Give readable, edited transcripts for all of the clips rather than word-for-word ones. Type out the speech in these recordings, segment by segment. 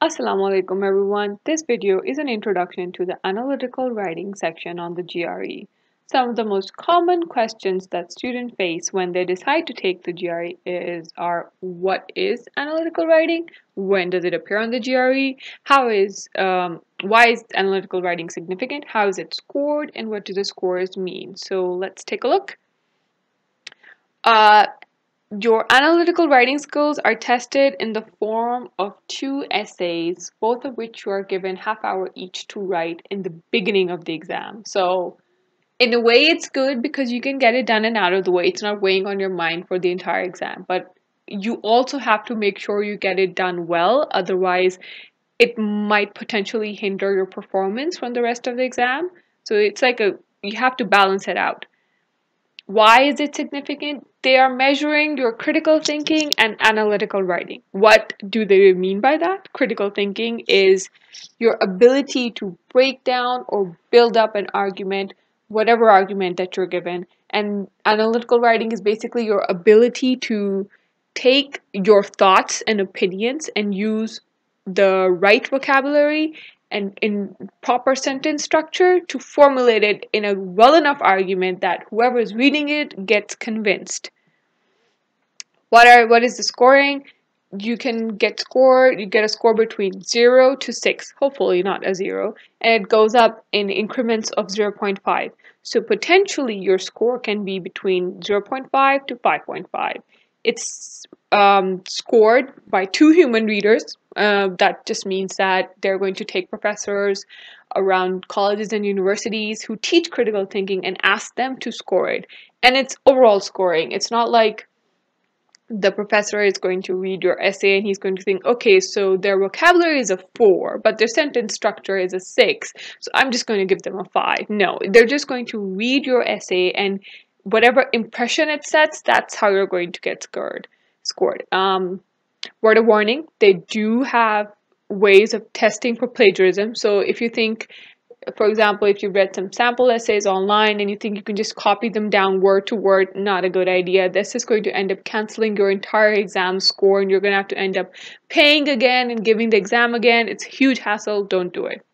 Assalamu alaikum everyone. This video is an introduction to the analytical writing section on the GRE. Some of the most common questions that students face when they decide to take the GRE are what is analytical writing? When does it appear on the GRE? Why is analytical writing significant? How is it scored? And what do the scores mean? So let's take a look. Uh, your analytical writing skills are tested in the form of two essays, both of which you are given half hour each to write in the beginning of the exam. So in a way it's good because you can get it done and out of the way. It's not weighing on your mind for the entire exam. But you also have to make sure you get it done well, otherwise it might potentially hinder your performance from the rest of the exam. So it's like you have to balance it out. Why is it significant? They are measuring your critical thinking and analytical writing. What do they mean by that? Critical thinking is your ability to break down or build up an argument, whatever argument that you're given. And analytical writing is basically your ability to take your thoughts and opinions and use the right vocabulary and in proper sentence structure to formulate it in a well enough argument that whoever is reading it gets convinced. What is the scoring? You get a score between 0 to 6, hopefully not a 0, and it goes up in increments of 0.5. So potentially your score can be between 0.5 to 5.5. It's scored by two human readers. That just means that they're going to take professors around colleges and universities who teach critical thinking and ask them to score it. And it's overall scoring. It's not like the professor is going to read your essay and he's going to think, okay, so their vocabulary is a 4, but their sentence structure is a 6, so I'm just going to give them a 5. No, they're just going to read your essay, and whatever impression it sets, that's how you're going to get scored. Word of warning, they do have ways of testing for plagiarism. So if you think, for example, if you've read some sample essays online and you think you can just copy them down word to word, not a good idea. This is going to end up canceling your entire exam score and you're going to have to end up paying again and giving the exam again. It's a huge hassle. Don't do it.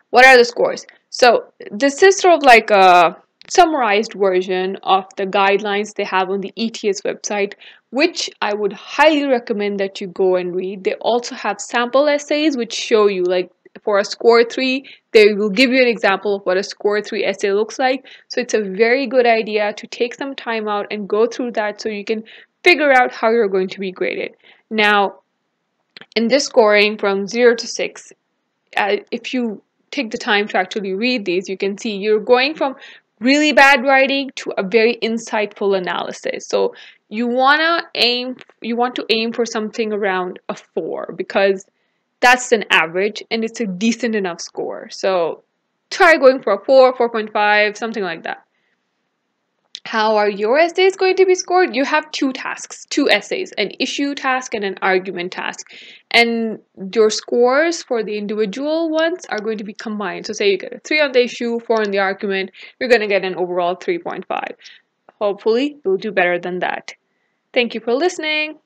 What are the scores? So this is sort of like a summarized version of the guidelines they have on the ETS website, which I would highly recommend that you go and read. They also have sample essays which show you, like, for a score 3, they will give you an example of what a score 3 essay looks like. So it's a very good idea to take some time out and go through that so you can figure out how you're going to be graded. Now, in this scoring from 0 to 6, if you take the time to actually read these, you can see you're going from really bad writing to a very insightful analysis. So you want to aim for something around a 4 because that's an average and it's a decent enough score. So try going for a 4, 4.5, something like that. How are your essays going to be scored? You have two tasks, two essays, an issue task and an argument task. And your scores for the individual ones are going to be combined. So say you get a 3 on the issue, 4 on the argument, you're going to get an overall 3.5. Hopefully, you'll do better than that. Thank you for listening.